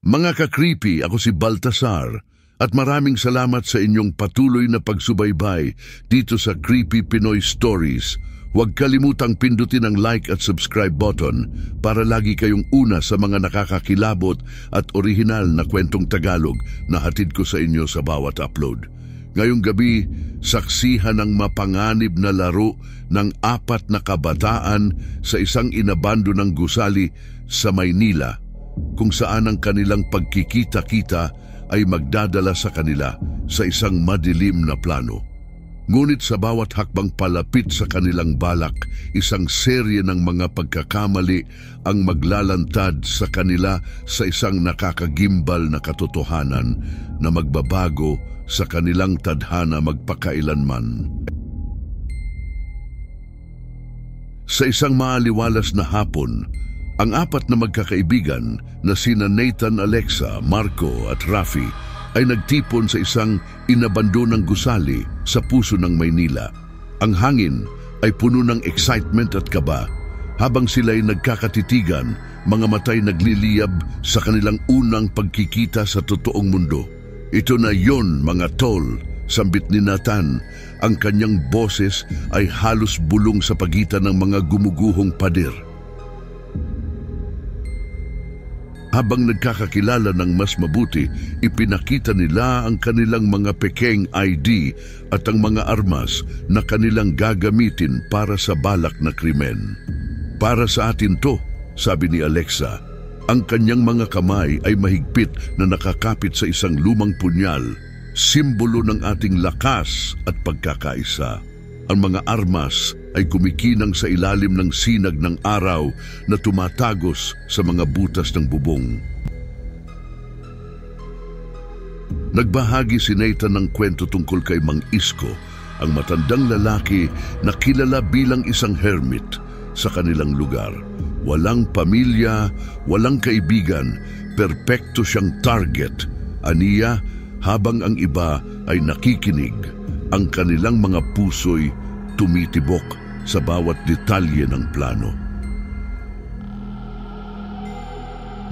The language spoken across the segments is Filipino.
Mga ka-creepy, ako si Baltasar at maraming salamat sa inyong patuloy na pagsubaybay dito sa Creepy Pinoy Stories. Huwag kalimutang pindutin ang like at subscribe button para lagi kayong una sa mga nakakakilabot at orihinal na kwentong Tagalog na hatid ko sa inyo sa bawat upload. Ngayong gabi, saksihan ang mapanganib na laro ng 4 na kabataan sa isang inabando ng gusali sa Maynila, kung saan ang kanilang pagkikita-kita ay magdadala sa kanila sa isang madilim na plano. Ngunit sa bawat hakbang palapit sa kanilang balak, isang serye ng mga pagkakamali ang maglalantad sa kanila sa isang nakakagimbal na katotohanan na magbabago sa kanilang tadhana magpakailanman. Sa isang maaliwalas na hapon, ang 4 na magkakaibigan na sina Nathan, Alexa, Marco at Rafi ay nagtipon sa isang inabandonang gusali sa puso ng Maynila. Ang hangin ay puno ng excitement at kaba. Habang sila'y nagkakatitigan, mga matay nagliliyab sa kanilang unang pagkikita sa totoong mundo. Ito na yon, mga tol, sambit ni Nathan. Ang kanyang boses ay halos bulong sa pagitan ng mga gumuguhong pader. Habang nagkakakilala ng mas mabuti, ipinakita nila ang kanilang mga pekeng ID at ang mga armas na kanilang gagamitin para sa balak na krimen. Para sa atin to, sabi ni Alexa. Ang kanyang mga kamay ay mahigpit na nakakapit sa isang lumang punyal, simbolo ng ating lakas at pagkakaisa. Ang mga armas ay kumikinang sa ilalim ng sinag ng araw na tumatagos sa mga butas ng bubong. Nagbahagi si Nathan ng kwento tungkol kay Mang Isko, ang matandang lalaki na kilala bilang isang hermit sa kanilang lugar. Walang pamilya, walang kaibigan, perpekto siyang target. Aniya, habang ang iba ay nakikinig, ang kanilang mga puso'y tumitibok sa bawat detalye ng plano.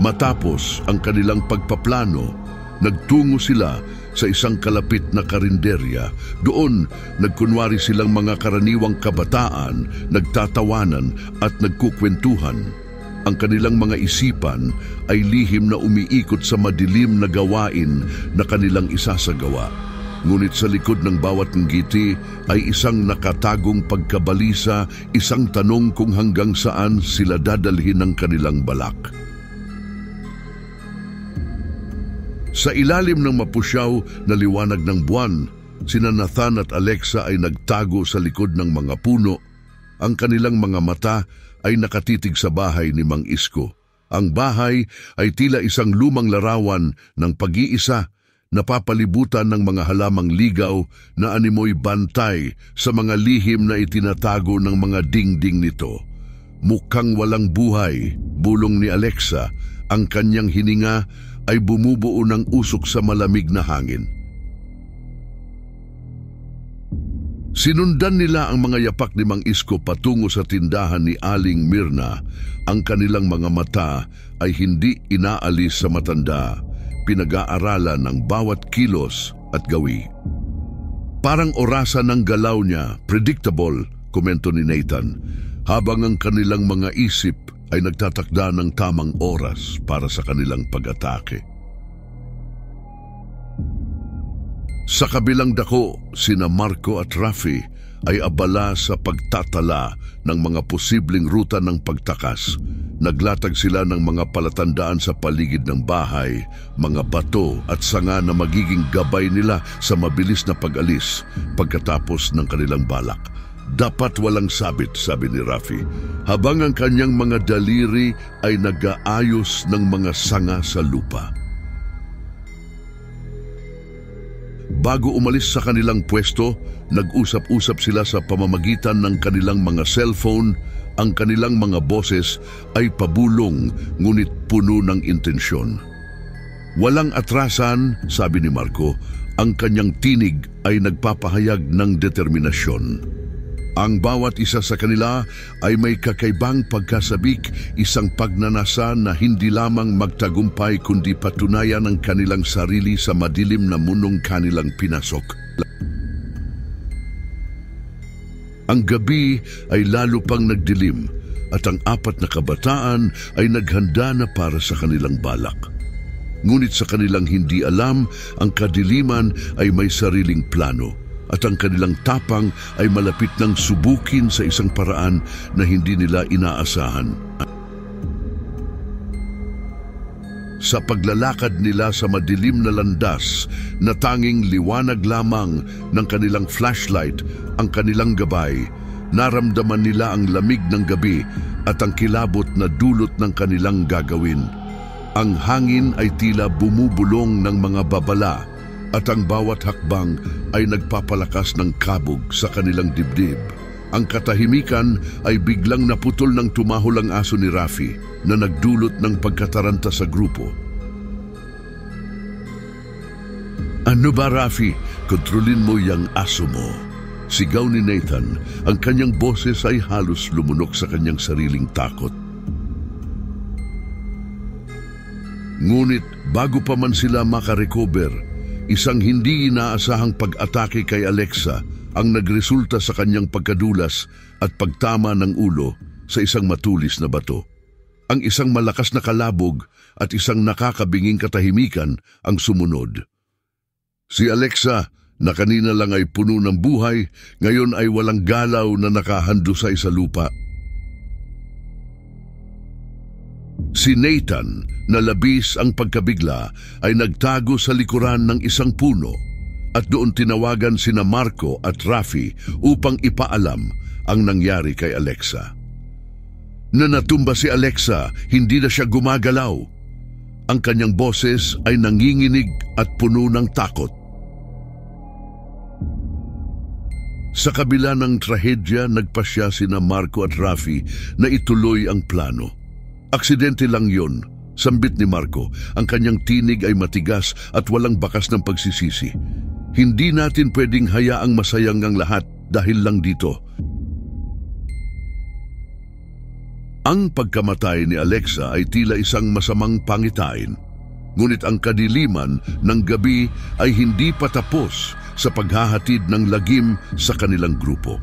Matapos ang kanilang pagpaplano, nagtungo sila sa isang kalapit na karinderya. Doon, nagkunwari silang mga karaniwang kabataan, nagtatawanan at nagkukwentuhan. Ang kanilang mga isipan ay lihim na umiikot sa madilim na gawain na kanilang isasagawa. Ngunit sa likod ng bawat ngiti ay isang nakatagong pagkabalisa, isang tanong kung hanggang saan sila dadalhin ng kanilang balak. Sa ilalim ng mapusyaw na liwanag ng buwan, sina Nathan at Alexa ay nagtago sa likod ng mga puno. Ang kanilang mga mata ay nakatitig sa bahay ni Mang Isko. Ang bahay ay tila isang lumang larawan ng pag-iisa, napapalibutan ng mga halamang ligaw na animoy bantay sa mga lihim na itinatago ng mga dingding nito. Mukhang walang buhay, bulong ni Alexa. Ang kanyang hininga ay bumubuo ng usok sa malamig na hangin. Sinundan nila ang mga yapak ni Mang Isko patungo sa tindahan ni Aling Mirna. Ang kanilang mga mata ay hindi inaalis sa matanda. Pinag-aaralan ng bawat kilos at gawi. Parang orasan ng galaw niya, predictable, komento ni Nathan, habang ang kanilang mga isip ay nagtatakda ng tamang oras para sa kanilang pag-atake. Sa kabilang dako, sina Marco at Rafi ay abala sa pagtatala ng mga posibleng ruta ng pagtakas. Naglatag sila ng mga palatandaan sa paligid ng bahay, mga bato at sanga na magiging gabay nila sa mabilis na pag-alis pagkatapos ng kanilang balak. Dapat walang sabit, sabi ni Rafi, habang ang kanyang mga daliri ay nag-aayos ng mga sanga sa lupa. Bago umalis sa kanilang pwesto, nag-usap-usap sila sa pamamagitan ng kanilang mga cellphone. Ang kanilang mga boses ay pabulong ngunit puno ng intensyon. Walang atrasan, sabi ni Marco, ang kanyang tinig ay nagpapahayag ng determinasyon. Ang bawat isa sa kanila ay may kakaibang pagkasabik, isang pagnanasa na hindi lamang magtagumpay kundi patunayan ang kanilang sarili sa madilim na mundong kanilang pinasok. Ang gabi ay lalo pang nagdilim at ang 4 na kabataan ay naghanda na para sa kanilang balak. Ngunit sa kanilang hindi alam, ang kadiliman ay may sariling plano at ang kanilang tapang ay malapit ng subukin sa isang paraan na hindi nila inaasahan. Sa paglalakad nila sa madilim na landas na tanging liwanag lamang ng kanilang flashlight ang kanilang gabay, naramdaman nila ang lamig ng gabi at ang kilabot na dulot ng kanilang gagawin. Ang hangin ay tila bumubulong ng mga babala at ang bawat hakbang ay nagpapalakas ng kabog sa kanilang dibdib. Ang katahimikan ay biglang naputol ng tumahol ang aso ni Rafi na nagdulot ng pagkataranta sa grupo. "Ano ba, Rafi? Kontrolin mo yang aso mo." Sigaw ni Nathan. Ang kanyang boses ay halos lumunok sa kanyang sariling takot. Ngunit bago pa man sila makarecover, isang hindi inaasahang pag-atake kay Alexa ang nagresulta sa kanyang pagkadulas at pagtama ng ulo sa isang matulis na bato. Ang isang malakas na kalabog at isang nakakabinging katahimikan ang sumunod. Si Alexa, na kanina lang ay puno ng buhay, ngayon ay walang galaw na nakahandusay sa lupa. Si Nathan, na labis ang pagkabigla, ay nagtago sa likuran ng isang puno at doon tinawagan sina Marco at Rafi upang ipaalam ang nangyari kay Alexa. Na natumba si Alexa, hindi na siya gumagalaw. Ang kanyang boses ay nanginginig at puno ng takot. Sa kabila ng trahedya, nagpasya sina Marco at Rafi na ituloy ang plano. Aksidente lang yon, sambit ni Marco. Ang kanyang tinig ay matigas at walang bakas ng pagsisisi. Hindi natin pwedeng hayaang masayang ang lahat dahil lang dito. Ang pagkamatay ni Alexa ay tila isang masamang pangitain. Ngunit ang kadiliman ng gabi ay hindi patapos sa paghahatid ng lagim sa kanilang grupo.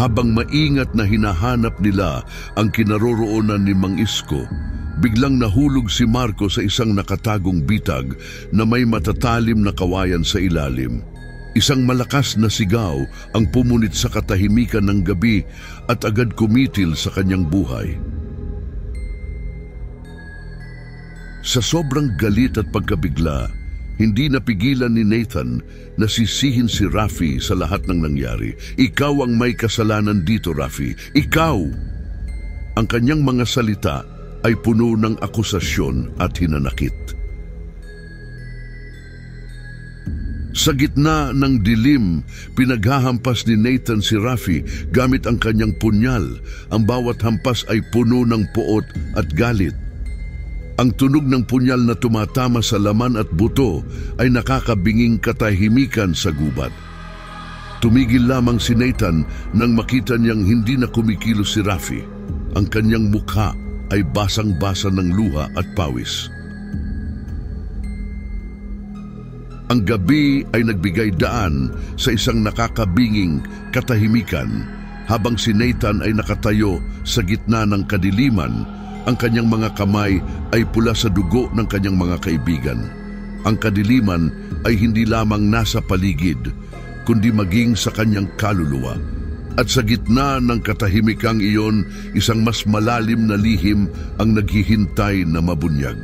Habang maingat na hinahanap nila ang kinaroroonan ni Mang Isko, biglang nahulog si Marco sa isang nakatagong bitag na may matatalim na kawayan sa ilalim. Isang malakas na sigaw ang pumunit sa katahimikan ng gabi at agad kumitil sa kanyang buhay. Sa sobrang galit at pagkabigla, hindi napigilan ni Nathan na sisihin si Rafi sa lahat ng nangyari. "Ikaw ang may kasalanan dito, Rafi. Ikaw!" Ang kanyang mga salita ay puno ng akusasyon at hinanakit. Sa gitna ng dilim, pinaghahampas ni Nathan si Rafi gamit ang kanyang punyal. Ang bawat hampas ay puno ng puot at galit. Ang tunog ng punyal na tumatama sa laman at buto ay nakakabinging katahimikan sa gubat. Tumigil lamang si Nathan nang makita niyang hindi na kumikilos si Rafi. Ang kanyang mukha ay basang-basa ng luha at pawis. Ang gabi ay nagbigay daan sa isang nakakabinging katahimikan habang si Nathan ay nakatayo sa gitna ng kadiliman. Ang kanyang mga kamay ay pula sa dugo ng kanyang mga kaibigan. Ang kadiliman ay hindi lamang nasa paligid, kundi maging sa kanyang kaluluwa. At sa gitna ng katahimikang iyon, isang mas malalim na lihim ang naghihintay na mabunyag.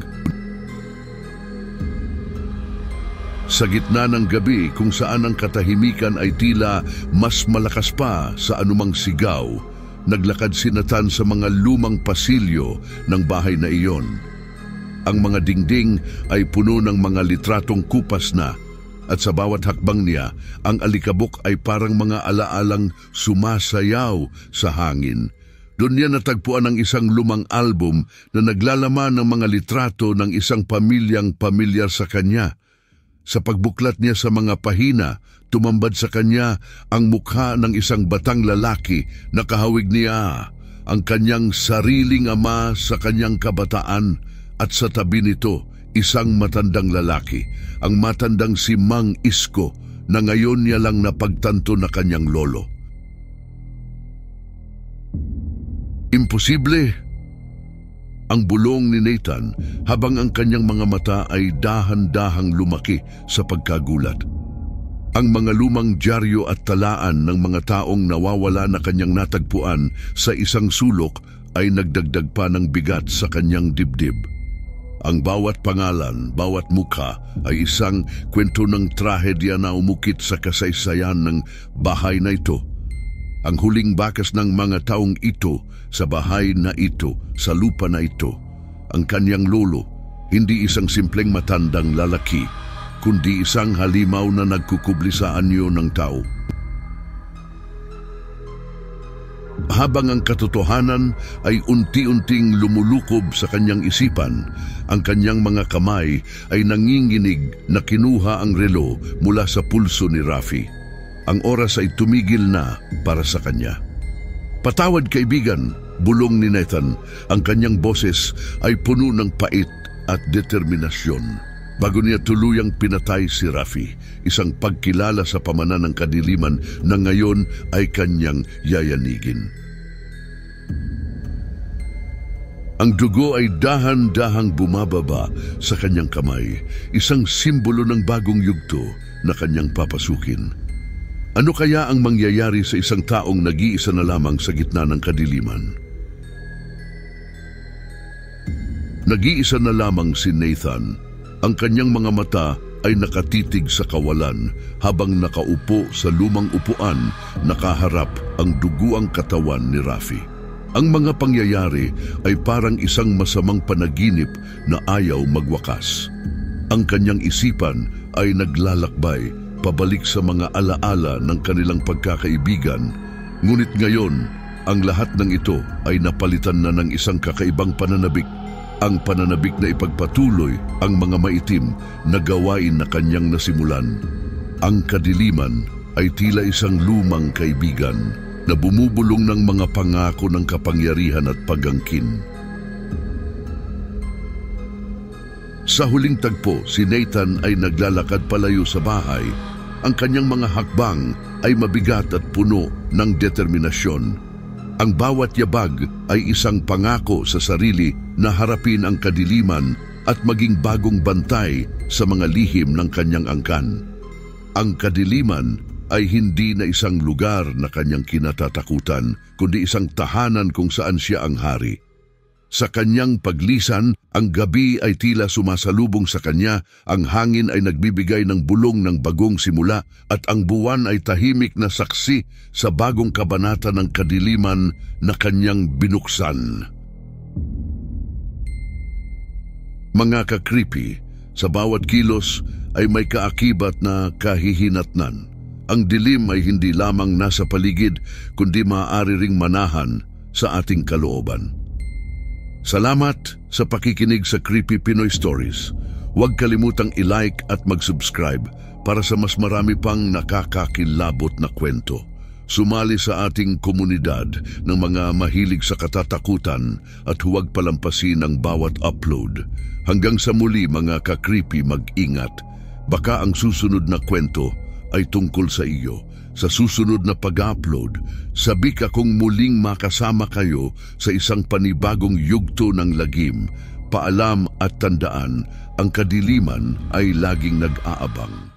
Sa gitna ng gabi kung saan ang katahimikan ay tila mas malakas pa sa anumang sigaw, naglakad si Nathan sa mga lumang pasilyo ng bahay na iyon. Ang mga dingding ay puno ng mga litratong kupas na at sa bawat hakbang niya, ang alikabok ay parang mga alaalang sumasayaw sa hangin. Doon niya natagpuan ang isang lumang album na naglalaman ng mga litrato ng isang pamilyang pamilyar sa kanya. Sa pagbuklat niya sa mga pahina, tumambad sa kanya ang mukha ng isang batang lalaki na kahawig niya ang kanyang sariling ama sa kanyang kabataan, at sa tabi nito isang matandang lalaki, ang matandang si Mang Isko, na ngayon niya lang napagtanto na kanyang lolo. Imposible! Ang bulong ni Nathan habang ang kanyang mga mata ay dahan-dahang lumaki sa pagkagulat. Ang mga lumang dyaryo at talaan ng mga taong nawawala na kanyang natagpuan sa isang sulok ay nagdagdag pa ng bigat sa kanyang dibdib. Ang bawat pangalan, bawat mukha ay isang kwento ng trahedya na umukit sa kasaysayan ng bahay na ito. Ang huling bakas ng mga taong ito sa bahay na ito, sa lupa na ito. Ang kanyang lolo, hindi isang simpleng matandang lalaki, kundi isang halimaw na nagkukubli sa anyo ng tao. Habang ang katotohanan ay unti-unting lumulukob sa kanyang isipan, ang kanyang mga kamay ay nanginginig na kinuha ang relo mula sa pulso ni Rafi. Ang oras ay tumigil na para sa kanya. "Patawad, kaibigan," bulong ni Nathan. Ang kanyang boses ay puno ng pait at determinasyon. Bago niya tuluyang pinatay si Rafi, isang pagkilala sa pamanan ng kadiliman na ngayon ay kanyang yayanigin. Ang dugo ay dahan-dahang bumababa sa kanyang kamay, isang simbolo ng bagong yugto na kanyang papasukin. Ano kaya ang mangyayari sa isang taong nag-iisa na lamang sa gitna ng kadiliman? Nag-iisa na lamang si Nathan. Ang kanyang mga mata ay nakatitig sa kawalan habang nakaupo sa lumang upuan, nakaharap ang duguang katawan ni Rafi. Ang mga pangyayari ay parang isang masamang panaginip na ayaw magwakas. Ang kanyang isipan ay naglalakbay pabalik sa mga alaala ng kanilang pagkakaibigan, ngunit ngayon ang lahat ng ito ay napalitan na ng isang kakaibang pananabik. Ang pananabik na ipagpatuloy ang mga maitim na gawain na kanyang nasimulan. Ang kadiliman ay tila isang lumang kaibigan na bumubulong ng mga pangako ng kapangyarihan at pag-angkin. Sa huling tagpo, si Nathan ay naglalakad palayo sa bahay. Ang kanyang mga hakbang ay mabigat at puno ng determinasyon. Ang bawat yabag ay isang pangako sa sarili na harapin ang kadiliman at maging bagong bantay sa mga lihim ng kanyang angkan. Ang kadiliman ay hindi na isang lugar na kanyang kinatatakutan, kundi isang tahanan kung saan siya ang hari. Sa kanyang paglisan, ang gabi ay tila sumasalubong sa kanya, ang hangin ay nagbibigay ng bulong ng bagong simula, at ang buwan ay tahimik na saksi sa bagong kabanata ng kadiliman na kanyang binuksan. Mga ka-creepy, sa bawat kilos ay may kaakibat na kahihinatnan. Ang dilim ay hindi lamang nasa paligid, kundi maaari ring manahan sa ating kalooban. Salamat sa pakikinig sa Creepy Pinoy Stories. Huwag kalimutang i-like at mag-subscribe para sa mas marami pang nakakakilabot na kwento. Sumali sa ating komunidad ng mga mahilig sa katatakutan at huwag palampasin ang bawat upload. Hanggang sa muli mga ka-creepy, mag-ingat. Baka ang susunod na kwento ay tungkol sa iyo. Sa susunod na pag-upload, sabik akong muling makasama kayo sa isang panibagong yugto ng lagim. Paalam at tandaan, ang kadiliman ay laging nag-aabang.